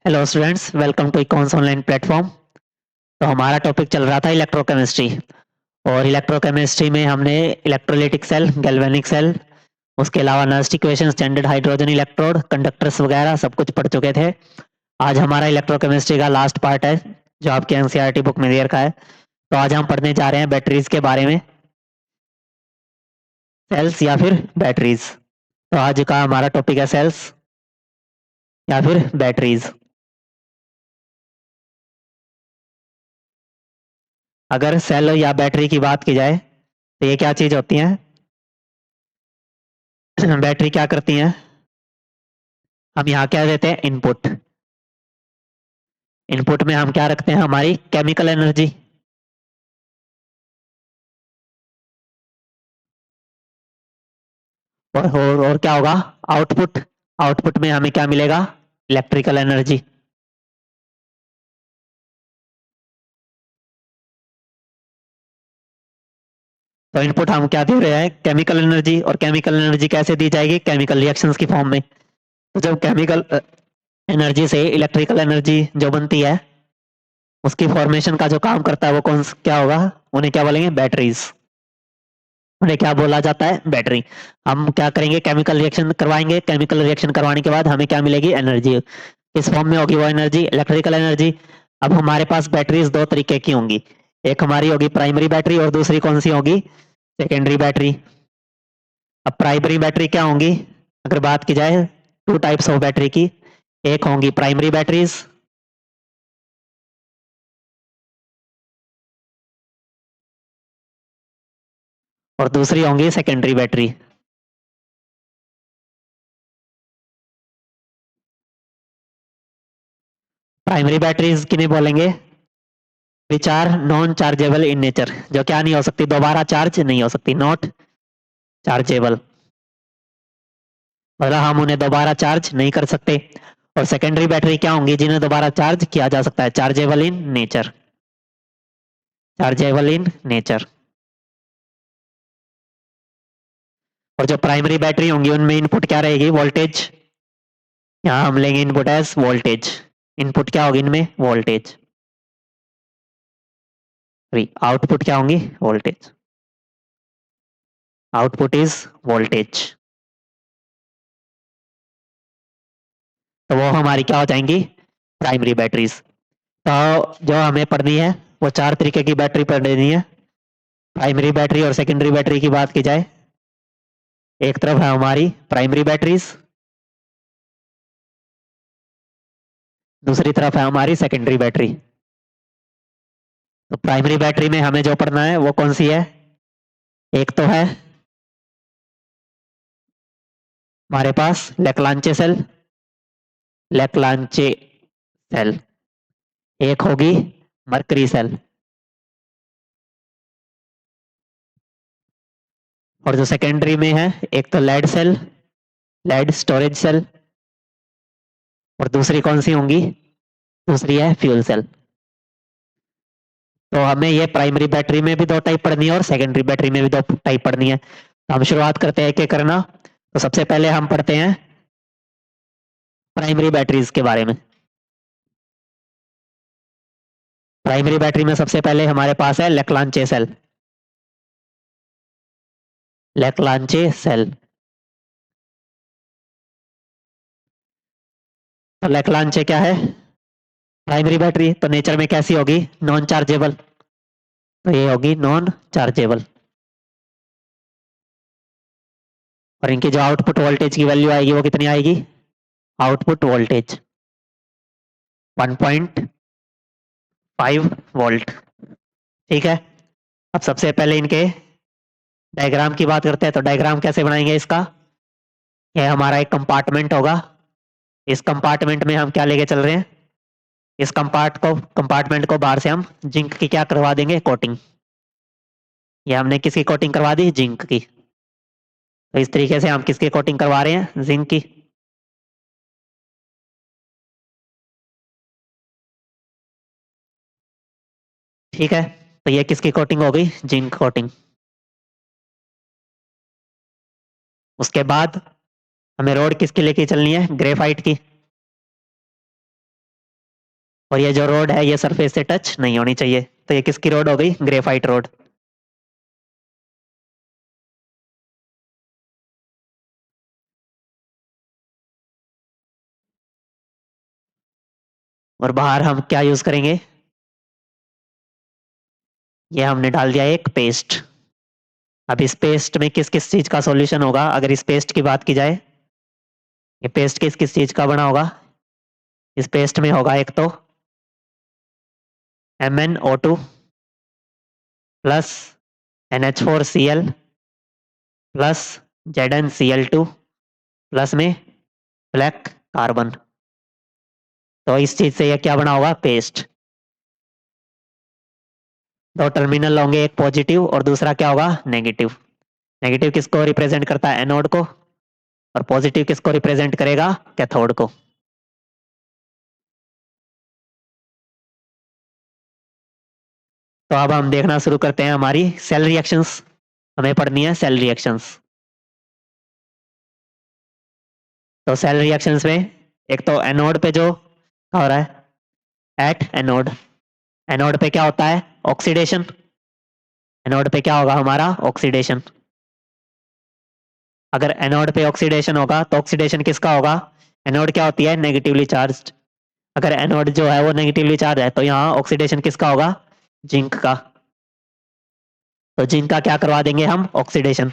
Hello students, welcome to Econs online platform. तो हमारा topic चल रहा था इलेक्ट्रोकेमिस्ट्री। और इलेक्ट्रोकेमिस्ट्री में हमने इलेक्ट्रोलिटिक सेल, गैल्वेनिक सेल, उसके अलावा Nernst equation, standard hydrogen electrode, conductors वगैरह सब कुछ पढ़ चुके थे। आज हमारा इलेक्ट्रोकेमिस्ट्री का लास्ट पार्ट है जो आपके एनसीईआरटी बुक में दे रखा है। तो आज हम पढ़ने जा रहे हैं बैटरीज के बारे में, सेल्स या फिर बैटरीज। तो आज का हमारा टॉपिक है सेल्स या फिर बैटरीज। अगर सेल या बैटरी की बात की जाए तो ये क्या चीज होती है? बैटरी क्या करती है? हम यहाँ क्या देते हैं? इनपुट। इनपुट में हम क्या रखते हैं? हमारी केमिकल एनर्जी। और क्या होगा? आउटपुट। आउटपुट में हमें क्या मिलेगा? Electrical energy. तो इनपुट हम क्या दे रहे हैं? Chemical energy. और केमिकल एनर्जी कैसे दी जाएगी? केमिकल रिएक्शंस की फॉर्म में। तो जब केमिकल एनर्जी से इलेक्ट्रिकल एनर्जी जो बनती है, उसकी फॉर्मेशन का जो काम करता है वो क्या होगा? उन्हें क्या बोलेंगे? बैटरीज। उन्हें क्या बोला जाता है? बैटरी। हम क्या करेंगे? केमिकल रिएक्शन करवाएंगे। केमिकल रिएक्शन करवाने के बाद हमें क्या मिलेगी? एनर्जी। किस फॉर्म में होगी वो एनर्जी? Electrical energy. अब हमारे पास बैटरीज दो तरीके की होंगी। एक हमारी होगी प्राइमरी बैटरी और दूसरी कौन सी होगी? Secondary battery. अब प्राइमरी बैटरी क्या होंगी अगर बात की जाए? टू टाइप्स ऑफ बैटरी की। एक होंगी प्राइमरी बैटरीज और दूसरी होंगी सेकेंडरी बैटरी। प्राइमरी बैटरीज किन्हें बोलेंगे? Which are non chargeable in nature, जो क्या नहीं हो सकती? दोबारा चार्ज नहीं हो सकती, नॉट चार्जेबल। मतलब हम उन्हें दोबारा चार्ज नहीं कर सकते। और सेकेंडरी बैटरी क्या होंगी? जिन्हें दोबारा चार्ज किया जा सकता है, chargeable in nature. Chargeable in nature. और जो प्राइमरी बैटरी होंगी उनमें इनपुट क्या रहेगी? वोल्टेज। यहाँ हम लेंगे इनपुट एज वोल्टेज। इनपुट क्या होगी इनमें? वोल्टेज। आउटपुट क्या होंगी? वोल्टेज। Output is voltage. तो वो हमारी क्या हो जाएंगी? Primary batteries. तो जो हमें पढ़नी है वो चार तरीके की बैटरी पढ़नी है। प्राइमरी बैटरी और सेकेंडरी बैटरी की बात की जाए, एक तरफ है हमारी प्राइमरी बैटरीज, दूसरी तरफ है हमारी सेकेंडरी बैटरी। तो प्राइमरी बैटरी में हमें जो पढ़ना है वो कौन सी है? एक तो है हमारे पास लेक्लांचे सेल। लेक्लांचे सेल। एक होगी मरकरी सेल। और जो सेकेंडरी में है, एक तो lead cell, lead storage cell. और दूसरी कौन सी होंगी? दूसरी है फ्यूल सेल। तो हमें ये प्राइमरी बैटरी में भी दो टाइप पढ़नी है और सेकेंडरी बैटरी में भी दो टाइप पढ़नी है। तो हम शुरुआत करते हैं एक एक करना। तो सबसे पहले हम पढ़ते हैं प्राइमरी बैटरीज के बारे में। प्राइमरी बैटरी में सबसे पहले हमारे पास है लेक्लांचे सेल। लेक्लांचे सेल। तो लेक्लांचे क्या है? Primary battery. तो नेचर में कैसी होगी? Non chargeable. तो ये होगी नॉन चार्जेबल। और इनकी जो आउटपुट वोल्टेज की वैल्यू आएगी वो कितनी आएगी? Output voltage 1.5 volt. ठीक है। अब सबसे पहले इनके डायग्राम की बात करते हैं। तो डायग्राम कैसे बनाएंगे इसका? यह हमारा एक कंपार्टमेंट होगा। इस कंपार्टमेंट में हम क्या लेके चल रहे हैं? इस कंपार्टमेंट को बाहर से हम जिंक की क्या करवा देंगे? कोटिंग। ये हमने किसकी कोटिंग करवा दी? जिंक की। तो इस तरीके से हम किसकी कोटिंग करवा रहे हैं? जिंक की। ठीक है। तो ये किसकी कोटिंग हो गई? Zinc coating. उसके बाद हमें रोड किसकी लेके चलनी है? ग्रेफाइट की। और ये जो रोड है ये सरफेस से टच नहीं होनी चाहिए, तो ये किसकी रोड हो गई? Graphite road. और बाहर हम क्या यूज करेंगे? ये हमने डाल दिया एक पेस्ट। अब इस पेस्ट में किस किस चीज का सॉल्यूशन होगा? अगर इस पेस्ट की बात की जाए, ये पेस्ट किस किस चीज का बना होगा? इस पेस्ट में होगा एक तो MnO2 plus NH4Cl plus ZnCl2 plus में ब्लैक कार्बन। तो इस चीज से ये क्या बना होगा? पेस्ट। दो टर्मिनल होंगे, एक पॉजिटिव और दूसरा क्या होगा? नेगेटिव। नेगेटिव किसको रिप्रेजेंट करता है? एनोड को। और पॉजिटिव किसको रिप्रेजेंट करेगा? कैथोड को। तो अब हम देखना शुरू करते हैं हमारी सेल रिएक्शंस। हमें पढ़नी है सेल रिएक्शंस। तो सेल रिएक्शंस में एक तो एनोड पे जो हो रहा है, एट एनोड। एनोड पे क्या होता है? ऑक्सीडेशन। एनोड पे क्या होगा हमारा? ऑक्सीडेशन। अगर एनोड पे ऑक्सीडेशन होगा तो ऑक्सीडेशन किसका होगा? एनोड क्या होती है? Negatively charged. अगर एनोड जो है वो नेगेटिवली चार्ज है तो यहाँ ऑक्सीडेशन किसका होगा? जिंक का। तो जिंक का क्या करवा देंगे हम? ऑक्सीडेशन।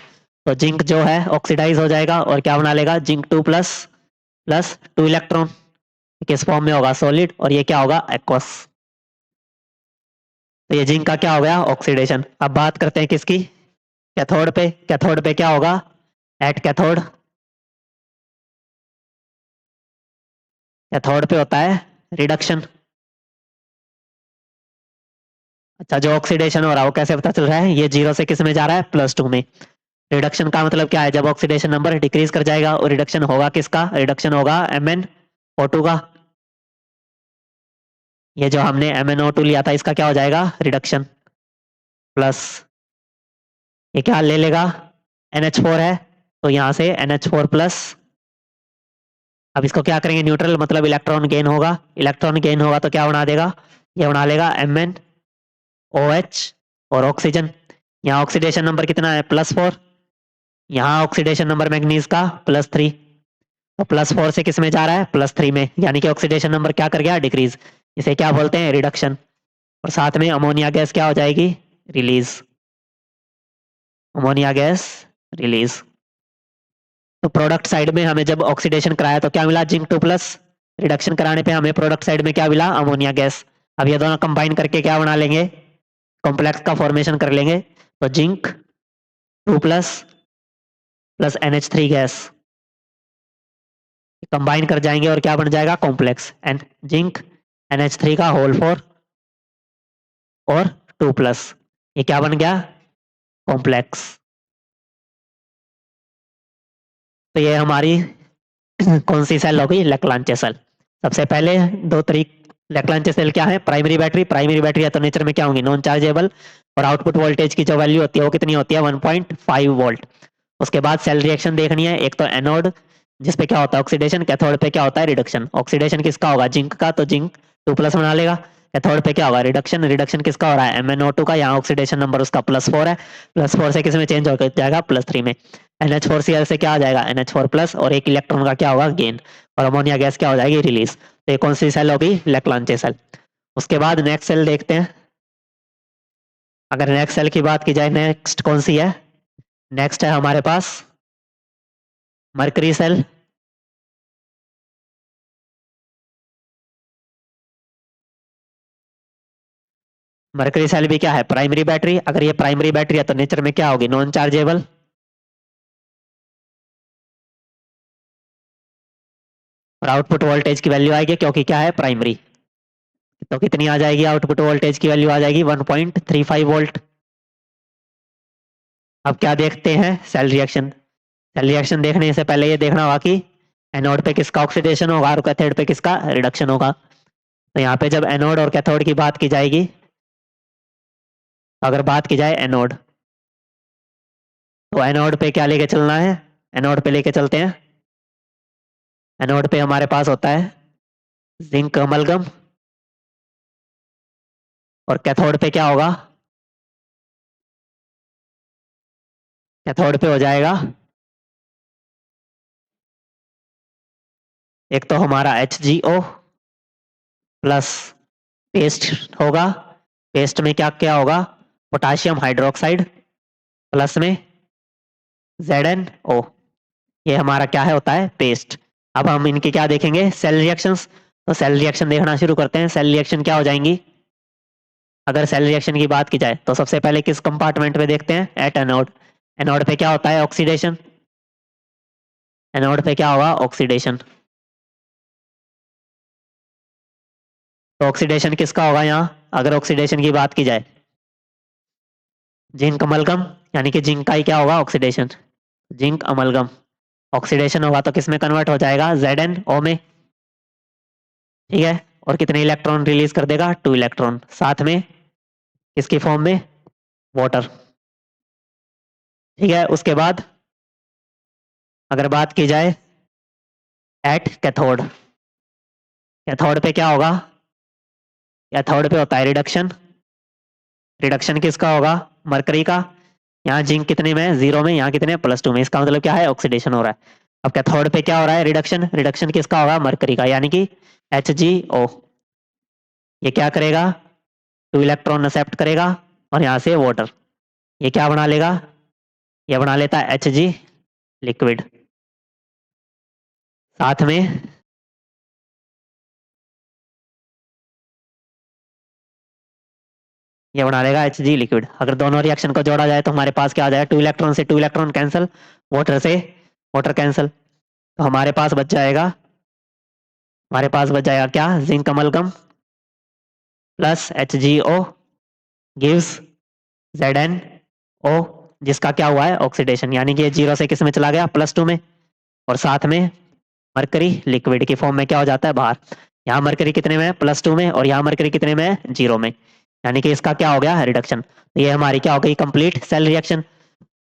तो जिंक जो है ऑक्सीडाइज हो जाएगा और क्या बना लेगा? Zinc 2 plus plus 2 electron. किस फॉर्म में होगा? सॉलिड। और ये क्या होगा? एक्वस। तो ये जिंक का क्या हो गया? ऑक्सीडेशन। अब बात करते हैं किसकी? कैथोड पे। कैथोड पे क्या होगा? At cathode. कैथोड पे होता है रिडक्शन। अच्छा, जो ऑक्सीडेशन हो रहा है वो कैसे पता चल रहा है? ये जीरो से किस में जा रहा है? +2 में। रिडक्शन का मतलब क्या है? जब ऑक्सीडेशन नंबर डिक्रीज कर जाएगा और रिडक्शन होगा किसका? रिडक्शन होगा MnO2 का। ये जो हमने MnO2 लिया था इसका क्या हो जाएगा? रिडक्शन। प्लस ये क्या ले लेगा? NH4 है तो यहां से NH4 प्लस। अब इसको क्या करेंगे? न्यूट्रल, मतलब इलेक्ट्रॉन गेन होगा। इलेक्ट्रॉन गेन होगा तो क्या बना देगा? ये बना लेगा MnOH और ऑक्सीजन। यहाँ ऑक्सीडेशन नंबर कितना है? +4। यहाँ ऑक्सीडेशन नंबर मैग्नीज का +3। तो +4 से किस में जा रहा है? +3 में, यानी कि ऑक्सीडेशन नंबर क्या कर गया? डिक्रीज। इसे क्या बोलते हैं? रिडक्शन। और साथ में अमोनिया गैस क्या हो जाएगी? रिलीज। Ammonia gas release. तो प्रोडक्ट साइड में हमें जब ऑक्सीडेशन कराया तो क्या मिला? Zinc 2 plus. रिडक्शन कराने पे हमें प्रोडक्ट साइड में क्या मिला? Ammonia gas. अब ये दोनों कंबाइन करके क्या बना लेंगे? कॉम्प्लेक्स का फॉर्मेशन कर लेंगे। तो zinc 2 plus plus NH3 gas combine कर जाएंगे और क्या बन जाएगा? कॉम्प्लेक्स। एंड जिंक NH3 का होल 4 और 2 प्लस। ये क्या बन गया? कॉम्प्लेक्स। तो ये हमारी कौन सी सेल होगी? लेक्लांचे सेल। सबसे पहले दो तरीके लेक्लांचे सेल क्या है? Primary battery. प्राइमरी बैटरी है तो नेचर में क्या होंगी? Non chargeable. और आउटपुट वोल्टेज की जो वैल्यू होती है वो कितनी होती है? 1.5 वोल्ट। उसके बाद सेल रिएक्शन देखनी है। एक तो एनोड जिसपे क्या होता है? ऑक्सीडेशन। कैथोड पे क्या होता है? रिडक्शन। ऑक्सीडेशन किसका होगा? जिंक का, तो जिंक 2 प्लस बना लेगा। कैथोड पे क्या होगा? रिडक्शन। रिडक्शन किसका हो रहा है? MnO2 का। यहाँ ऑक्सीडेशन नंबर उसका +4 है। +4 से किस में चेंज हो जाएगा? +3 में। NH4Cl से क्या आ जाएगा? NH4 प्लस और एक इलेक्ट्रॉन का क्या होगा? गेन। और अमोनिया गैस क्या हो जाएगी? रिलीज। तो ये कौन सी सेल होगी? लेक्लांचे सेल। उसके बाद नेक्स्ट सेल देखते हैं। अगर नेक्स्ट सेल की बात की जाए, नेक्स्ट कौन सी है? नेक्स्ट है हमारे पास मरकरी सेल। मरकरी सेल भी क्या है? Primary battery. अगर ये प्राइमरी बैटरी है तो नेचर में क्या होगी? Non chargeable. और आउटपुट वोल्टेज की वैल्यू आएगी क्योंकि क्या है? प्राइमरी। तो कितनी आ जाएगी? आउटपुट वोल्टेज की वैल्यू आ जाएगी 1.35 वोल्ट। अब क्या देखते हैं? Cell reaction. सेल रिएक्शन देखने से पहले ये देखना होगा कि एनोड पे किसका ऑक्सीडेशन होगा और कैथोड पे किसका रिडक्शन होगा। तो यहाँ पे जब एनोड और कैथोड की बात की जाएगी, अगर बात की जाए एनोड, तो एनोड पे क्या लेके चलना है? एनोड पे लेके चलते हैं। एनोड पे हमारे पास होता है जिंक अमलगम और कैथोड पे क्या होगा? कैथोड पे हो जाएगा एक तो हमारा HgO प्लस पेस्ट होगा। पेस्ट में क्या क्या होगा? पोटाशियम हाइड्रोक्साइड प्लस में ZnO। ये हमारा क्या है होता है? पेस्ट। अब हम इनके क्या देखेंगे? Cell reactions. तो सेल रिएक्शन देखना शुरू करते हैं। सेल रिएक्शन क्या हो जाएंगी? अगर सेल रिएक्शन की बात की जाए तो सबसे पहले किस कंपार्टमेंट में देखते हैं? At anode. एनोड पे क्या होता है? ऑक्सीडेशन। एनोड पे क्या होगा? ऑक्सीडेशन। तो ऑक्सीडेशन किसका होगा यहाँ अगर ऑक्सीडेशन की बात की जाए? जिंक अमलगम, यानी कि जिंक का ही क्या होगा? ऑक्सीडेशन। जिंक अमलगम ऑक्सीडेशन होगा तो किस में कन्वर्ट हो जाएगा? ZnO में। ठीक है। और कितने इलेक्ट्रॉन रिलीज कर देगा? 2 इलेक्ट्रॉन। साथ में किसकी फॉर्म में? वाटर। ठीक है। उसके बाद अगर बात की जाए एट कैथोड। कैथोड पे क्या होगा? कैथोड पे होता है रिडक्शन। रिडक्शन किसका होगा? मरकरी का। यहाँ जिंक कितने में है? 0 में। यहाँ कितने? +2 में। इसका मतलब क्या है? ऑक्सीडेशन हो रहा है। अब कैथोड पे क्या हो रहा है? रिडक्शन। रिडक्शन किसका होगा? मरकरी का, यानी कि HgO। ये क्या करेगा? 2 इलेक्ट्रॉन एक्सेप्ट करेगा और यहाँ से वाटर। ये क्या बना लेगा? ये बना लेता है Hg लिक्विड। साथ में ये बना लेगा Hg लिक्विड। अगर दोनों रिएक्शन को जोड़ा जाए तो हमारे पास क्या आ जाएगा? 2 इलेक्ट्रॉन से 2 इलेक्ट्रॉन कैंसिल, वाटर से वाटर कैंसिल। तो हमारे पास बच जाएगा क्या? Zinc amalgam plus HgO gives ZnO, जिसका क्या हुआ है? ऑक्सीडेशन। यानी कि ये 0 से किस में चला गया? +2 में। और साथ में मरकरी लिक्विड की फॉर्म में क्या हो जाता है? बाहर। यहाँ मरकरी कितने में है? +2 में। और यहाँ मरकरी कितने में है? 0 में। यानी कि इसका क्या हो गया? रिडक्शन। तो ये हमारी क्या हो गई? Complete cell reaction.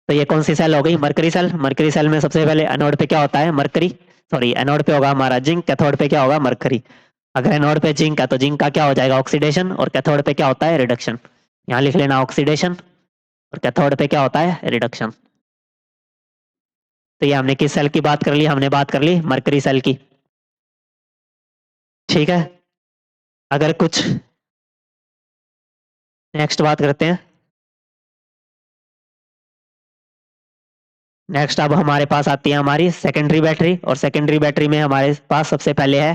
तो ये कौन सी सेल हो गई? Mercury cell. मरकरी सेल में सबसे पहले एनोड पे क्या होता है? मरकरी। सॉरी, एनोड पे होगा हमारा जिंक, कैथोड पे क्या होगा? मरकरी। अगर एनोड पे जिंक है तो जिंक का क्या हो जाएगा? ऑक्सीडेशन। और कैथोड पे क्या होता है? रिडक्शन। यहाँ लिख लेना ऑक्सीडेशन और कैथोड पे क्या होता है? रिडक्शन। तो ये हमने किस सेल की बात कर ली? हमने बात कर ली मरकरी सेल की। ठीक है। अगर कुछ नेक्स्ट बात करते हैं। नेक्स्ट अब हमारे पास आती है हमारी सेकेंडरी बैटरी। और सेकेंडरी बैटरी में हमारे पास सबसे पहले है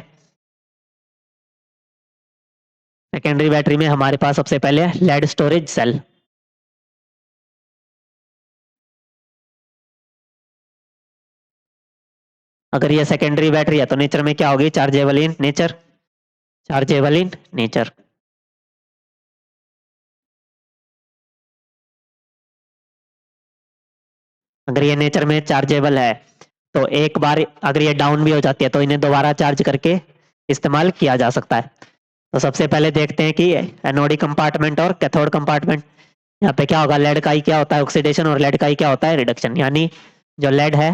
सेकेंडरी बैटरी में हमारे पास सबसे पहले है लेड स्टोरेज सेल। अगर ये सेकेंडरी बैटरी है तो नेचर में क्या होगी? Chargeable in nature. Chargeable in nature. अगर ये नेचर में चार्जेबल है तो एक बार अगर ये डाउन भी हो जाती है तो इन्हें दोबारा चार्ज करके इस्तेमाल किया जा सकता है। तो सबसे पहले देखते हैं कि एनोडिक कंपार्टमेंट और कैथोड कंपार्टमेंट। यहाँ पे क्या होगा? लेड का ही क्या होता है? ऑक्सीडेशन। और लेड का ही क्या होता है? रिडक्शन। यानी जो लेड है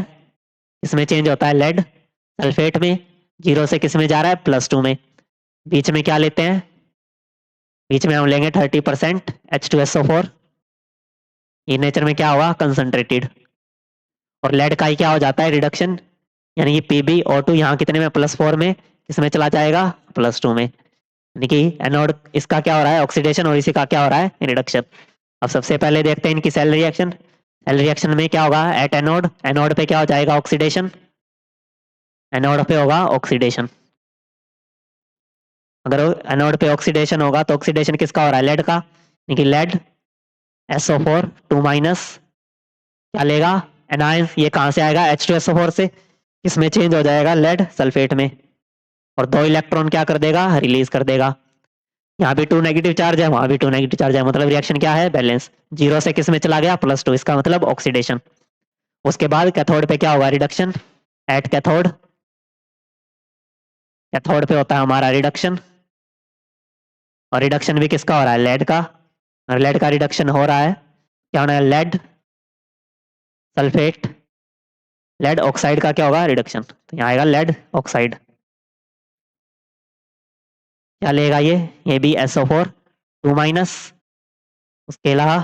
इसमें चेंज होता है लेड सल्फेट में। 0 से किस में जा रहा है? +2 में। बीच में क्या लेते हैं? बीच में हम लेंगे 30% H2SO4। ये नेचर में क्या होगा? कंसंट्रेटेड। और लेड का ही क्या हो जाता है? रिडक्शन। यानी कि PbO2 यहाँ कितने में? +4 में। किसमें चला जाएगा? +2 में। यानी कि एनोड इसका क्या हो रहा है? ऑक्सीडेशन। और इसी का क्या हो रहा है? रिडक्शन। अब सबसे पहले देखते हैं इनकी सेल रिएक्शन। सेल रिएक्शन में क्या होगा? At anode. एनोड पे क्या हो जाएगा? ऑक्सीडेशन। एनोड पे होगा ऑक्सीडेशन। अगर एनोड पे ऑक्सीडेशन होगा तो ऑक्सीडेशन किसका हो रहा है? लेड का। यानी कि लेड SO4 2- क्या लेगा? एनायन। ये कहाँ से आएगा? H2SO4 से। इसमें चेंज हो जाएगा लेड सल्फेट में। और 2 इलेक्ट्रॉन क्या कर देगा? रिलीज कर देगा। यहाँ भी 2 नेगेटिव चार्ज है, वहां भी 2 नेगेटिव चार्ज है। मतलब रिएक्शन क्या है? बैलेंस। 0 से किस में चला गया? +2। इसका मतलब ऑक्सीडेशन। उसके बाद कैथोड पे क्या होगा? रिडक्शन। At cathode. कैथोड पे होता है हमारा रिडक्शन। और रिडक्शन भी किसका हो रहा है? लेड का। और लेड का रिडक्शन हो रहा है, क्या होना है? Lead sulphate. लेड ऑक्साइड का क्या होगा? रिडक्शन। तो यहाँ आएगा लेड ऑक्साइड। क्या लेगा ये भी SO4 2-, उसके अलावा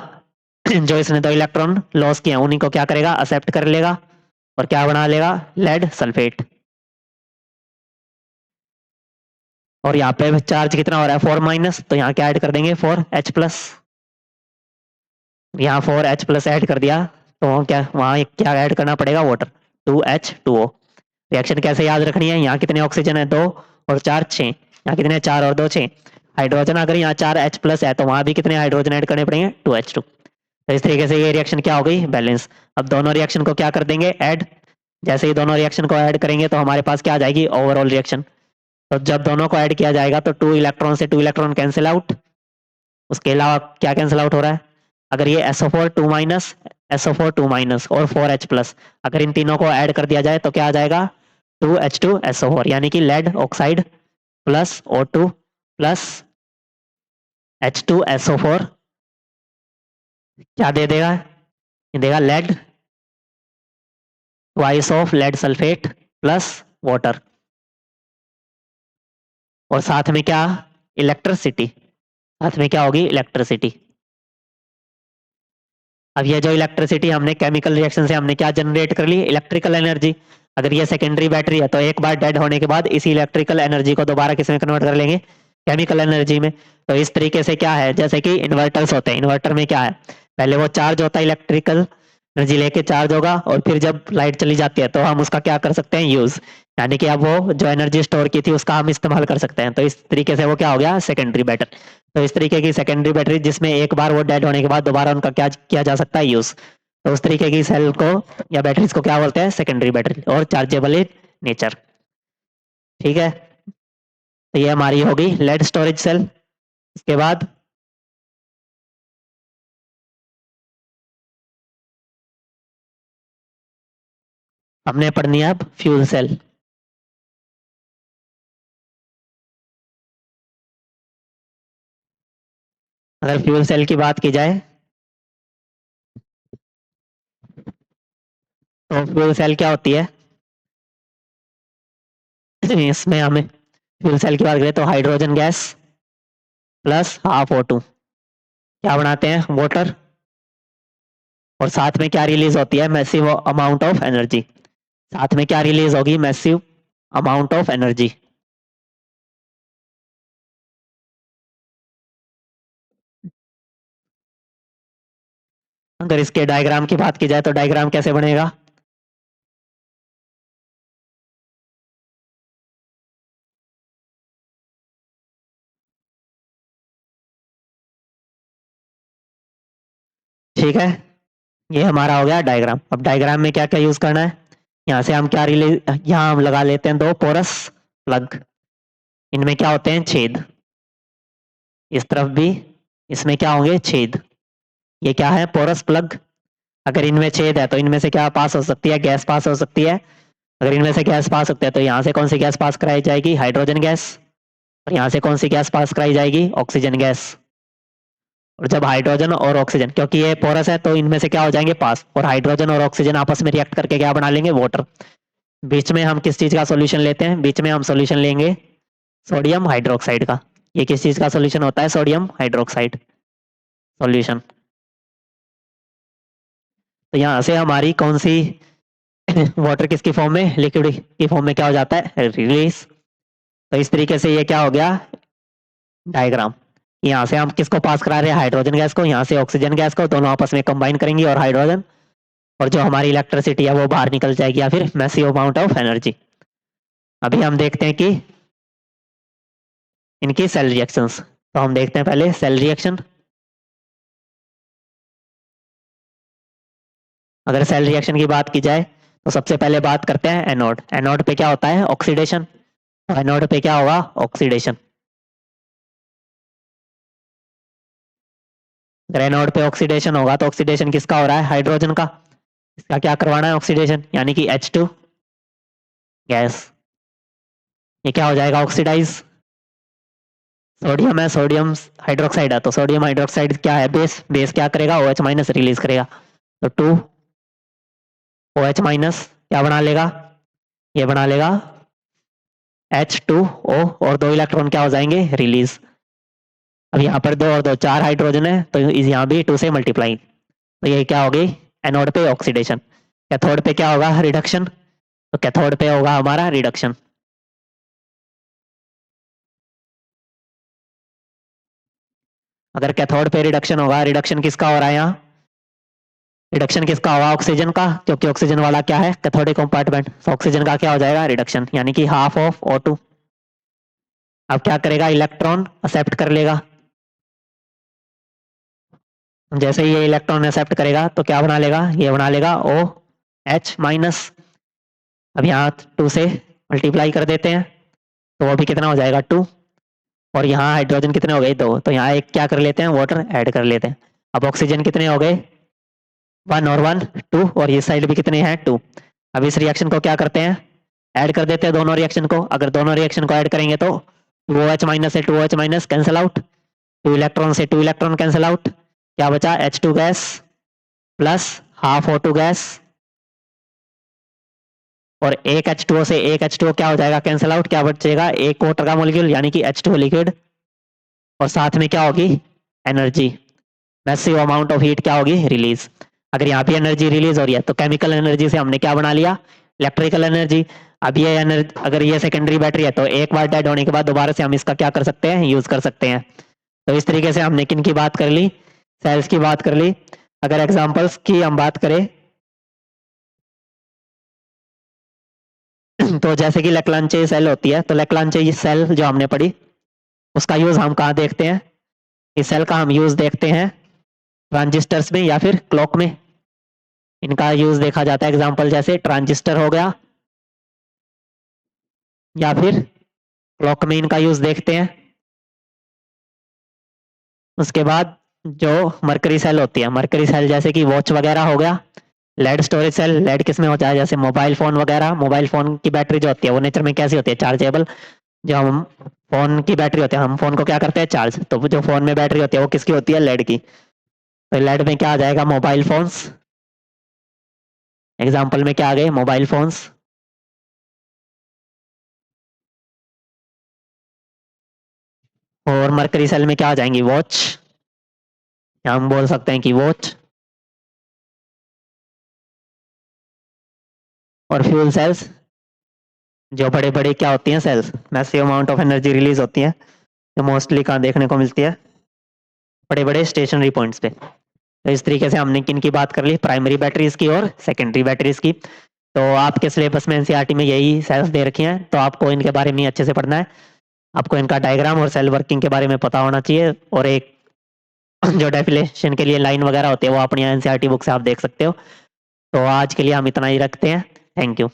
जो इसने 2 इलेक्ट्रॉन लॉस किए उन्हीं को क्या करेगा, एक्सेप्ट कर लेगा और क्या बना लेगा, लेड सल्फेट। और यहाँ पे चार्ज कितना हो रहा है, 4-, तो यहाँ क्या ऐड कर देंगे, 4H+। यहाँ 4H+ ऐड कर दिया तो क्या वहां क्या ऐड करना पड़ेगा, वाटर, 2H2O। रिएक्शन कैसे याद रखनी है, यहाँ कितने ऑक्सीजन है, 2 और 4 6, यहाँ कितने, 4 और 2 6। हाइड्रोजन अगर यहाँ 4H+ है तो वहां भी कितने हाइड्रोजन ऐड करने पड़ेंगे, 2H2। तो इस तरीके से ये रिएक्शन क्या हो गई, बैलेंस। अब दोनों रिएक्शन को क्या कर देंगे, ऐड। जैसे ही दोनों रिएक्शन को ऐड करेंगे तो हमारे पास क्या आ जाएगी, ओवरऑल रिएक्शन। तो जब दोनों को ऐड किया जाएगा तो 2 इलेक्ट्रॉन से 2 इलेक्ट्रॉन कैंसिल आउट। उसके अलावा क्या कैंसिल आउट हो रहा है, अगर ये SO4 2-, SO4 2-, और 4H+, अगर इन तीनों को ऐड कर दिया जाए तो क्या आ जाएगा, 2H2SO4, यानी कि lead oxide plus O2 plus H2SO4 क्या दे देगा, ये देगा lead twice of lead sulphate plus water. और साथ में क्या, इलेक्ट्रिसिटी, साथ में क्या होगी, इलेक्ट्रिसिटी। अब ये जो इलेक्ट्रिसिटी हमने केमिकल रिएक्शन से हमने क्या जनरेट कर ली, इलेक्ट्रिकल एनर्जी। अगर ये सेकेंडरी बैटरी है तो एक बार डेड होने के बाद इसी इलेक्ट्रिकल एनर्जी को दोबारा किसमें कन्वर्ट कर लेंगे, केमिकल एनर्जी में। तो इस तरीके से क्या है, जैसे कि इन्वर्टर्स होते हैं, इन्वर्टर में क्या है, पहले वो चार्ज होता है, इलेक्ट्रिकल एनर्जी लेके चार्ज होगा, और फिर जब लाइट चली जाती है तो हम उसका क्या कर सकते हैं, यूज। यानी कि अब वो जो एनर्जी स्टोर की थी उसका हम इस्तेमाल कर सकते हैं। तो इस तरीके से वो क्या हो गया, सेकेंडरी बैटरी। तो इस तरीके की सेकेंडरी बैटरी जिसमें एक बार वो डेड होने के बाद दोबारा उनका क्या किया जा सकता है, यूज। तो उस तरीके की सेल को या बैटरीज को क्या बोलते हैं, सेकेंडरी बैटरी, और चार्जेबल इन नेचर। ठीक है, तो ये हमारी होगी लेड स्टोरेज सेल। इसके बाद हमने पढ़नी है अब फ्यूल सेल। अगर फ्यूल सेल की बात की जाए तो फ्यूल सेल क्या होती है, इसमें हमें फ्यूल सेल की बात करें तो hydrogen gas plus half O2 क्या बनाते हैं, वाटर। और साथ में क्या रिलीज होती है, मैसिव अमाउंट ऑफ एनर्जी। साथ में क्या रिलीज होगी, मैसिव अमाउंट ऑफ एनर्जी। अगर इसके डायग्राम की बात की जाए तो डायग्राम कैसे बनेगा, ठीक है, ये हमारा हो गया डायग्राम। अब डायग्राम में क्या क्या यूज करना है, यहाँ से हम क्या रिलीज, यहाँ हम लगा लेते हैं 2 पोरस प्लग। इनमें क्या होते हैं, छेद। इस तरफ भी इसमें क्या होंगे, छेद। ये क्या है, पोरस प्लग। अगर इनमें छेद है तो इनमें से क्या पास हो सकती है, गैस पास हो सकती है। अगर इनमें से गैस पास सकते हैं तो यहाँ से कौन सी गैस पास कराई जाएगी, हाइड्रोजन गैस। और यहाँ से कौन सी गैस पास कराई जाएगी, ऑक्सीजन गैस। और जब हाइड्रोजन और ऑक्सीजन, क्योंकि ये पोरस है तो इनमें से क्या हो जाएंगे, पास, और हाइड्रोजन और ऑक्सीजन आपस में रिएक्ट करके क्या बना लेंगे, वाटर। बीच में हम किस चीज का सॉल्यूशन लेते हैं, बीच में हम सॉल्यूशन लेंगे सोडियम हाइड्रोक्साइड का। ये किस चीज का सॉल्यूशन होता है, सोडियम हाइड्रोक्साइड सॉल्यूशन। तो यहाँ से हमारी कौन सी वाटर किसकी फॉर्म में, लिक्विड की फॉर्म में क्या हो जाता है, रिलीज। तो इस तरीके से ये क्या हो गया, डायग्राम। यहाँ से हम किसको पास करा रहे हैं, हाइड्रोजन गैस को, यहाँ से ऑक्सीजन गैस को, दोनों आपस में कंबाइन करेंगे और हाइड्रोजन, और जो हमारी इलेक्ट्रिसिटी है वो बाहर निकल जाएगी, या फिर मैसिव अमाउंट ऑफ एनर्जी। अभी हम देखते हैं कि इनकी सेल रिएक्शंस। तो हम देखते हैं पहले सेल रिएक्शन। अगर सेल रिएक्शन की बात की जाए तो सबसे पहले बात करते हैं एनोड। एनोड पे क्या होता है, ऑक्सीडेशन। एनोड पे क्या होगा, ऑक्सीडेशन। अगर एनोड पे ऑक्सीडेशन होगा तो ऑक्सीडेशन किसका हो रहा है, हाइड्रोजन का। इसका क्या करवाना है, ऑक्सीडेशन, यानी कि H2 गैस। ये क्या हो जाएगा, ऑक्सीडाइज। सोडियम है, सोडियम हाइड्रोक्साइड है, तो सोडियम हाइड्रोक्साइड क्या है, बेस। बेस क्या करेगा, OH- रिलीज करेगा। तो 2OH- क्या बना लेगा, ये बना लेगा H2O, और 2 इलेक्ट्रॉन क्या हो जाएंगे, रिलीज। अब यहाँ पर 2 और 2 4 हाइड्रोजन है, तो यहाँ भी 2 से मल्टीप्लाई, तो ये क्या हो गई एनोड पे ऑक्सीडेशन। कैथोड पे क्या होगा रिडक्शन, तो कैथोड पे होगा हमारा रिडक्शन। अगर कैथोड पे रिडक्शन होगा, रिडक्शन किसका हो रहा है यहाँ, रिडक्शन किसका होगा ऑक्सीजन का, क्योंकि ऑक्सीजन वाला क्या है कैथोडिक कंपार्टमेंट, तो ऑक्सीजन का क्या हो जाएगा रिडक्शन, यानी कि हाफ ऑफ O2। अब क्या करेगा इलेक्ट्रॉन एक्सेप्ट कर लेगा, जैसे ही ये इलेक्ट्रॉन एक्सेप्ट करेगा तो क्या बना लेगा, ये बना लेगा OH-। अब यहाँ 2 से मल्टीप्लाई कर देते हैं, तो वो भी कितना हो जाएगा 2, और यहाँ हाइड्रोजन कितने हो गए 2, तो यहाँ एक क्या कर लेते हैं वाटर ऐड कर लेते हैं। अब ऑक्सीजन कितने हो गए 1 और 1 2, और ये साइड भी कितने हैं 2। अब इस रिएक्शन को क्या करते हैं ऐड कर देते हैं दोनों रिएक्शन को, अगर दोनों रिएक्शन को ऐड करेंगे तो 2OH- से 2OH- कैंसिल आउट, 2 इलेक्ट्रॉन से 2 इलेक्ट्रॉन कैंसिल आउट, क्या बचा H2 gas plus half O2 gas, और एक H2O से एक H2O क्या हो जाएगा कैंसिल आउट, क्या बचेगा एक वाटर का मॉलिक्यूल यानी कि H2O लिक्विड, और साथ में क्या होगी energy, massive amount of heat क्या होगी रिलीज। अगर यहाँ पे एनर्जी रिलीज हो रही है तो केमिकल एनर्जी से हमने क्या बना लिया इलेक्ट्रिकल एनर्जी। अब ये एनर्जी अगर ये सेकेंडरी बैटरी है तो एक बार डेड होने के बाद दोबारा से हम इसका क्या कर सकते हैं यूज कर सकते हैं। तो इस तरीके से हमने किन की बात कर ली सेल्स की बात कर ली। अगर एग्जांपल्स की हम बात करें तो जैसे कि लेक्लांचे सेल होती है, तो लेक्लांचे सेल जो हमने पढ़ी उसका यूज हम कहाँ देखते हैं, इस सेल का हम यूज देखते हैं ट्रांजिस्टर्स में या फिर क्लॉक में, इनका यूज देखा जाता है। एग्जांपल जैसे ट्रांजिस्टर हो गया या फिर क्लॉक में इनका यूज देखते हैं। उसके बाद जो मरकरी सेल होती है, मरकरी सेल जैसे कि वॉच वगैरह हो गया, लेड स्टोरेज सेल, लेड किस में होता है जैसे मोबाइल फोन वगैरह, मोबाइल फोन की बैटरी जो होती है वो नेचर में कैसी होती है चार्जेबल, जो हम फोन की बैटरी होती है हम फोन को क्या करते हैं चार्ज, तो जो फोन में बैटरी होती है वो किसकी होती है लेड की, तो लेड में क्या आ जाएगा मोबाइल फोन्स, एग्जाम्पल में क्या आ गए मोबाइल फोन्स। और मरकरी सेल में क्या आ जाएंगी वॉच, हम बोल सकते हैं कि वॉच। और फ्यूल सेल्स जो बड़े बड़े क्या होती हैं cells, massive amount of energy release होती है, जो मोस्टली कहाँ देखने को मिलती है बड़े बड़े स्टेशनरी पॉइंट्स पे। तो इस तरीके से हमने किन की बात कर ली प्राइमरी बैटरीज की और सेकेंडरी बैटरीज की। तो आपके सिलेबस में एनसीईआरटी में यही सेल्स दे रखी हैं, तो आपको इनके बारे में अच्छे से पढ़ना है, आपको इनका डायग्राम और सेल वर्किंग के बारे में पता होना चाहिए, और एक जो डेफिनेशन के लिए लाइन वगैरह होती है वो अपनी एनसीईआरटी बुक से आप देख सकते हो। तो आज के लिए हम इतना ही रखते हैं, थैंक यू।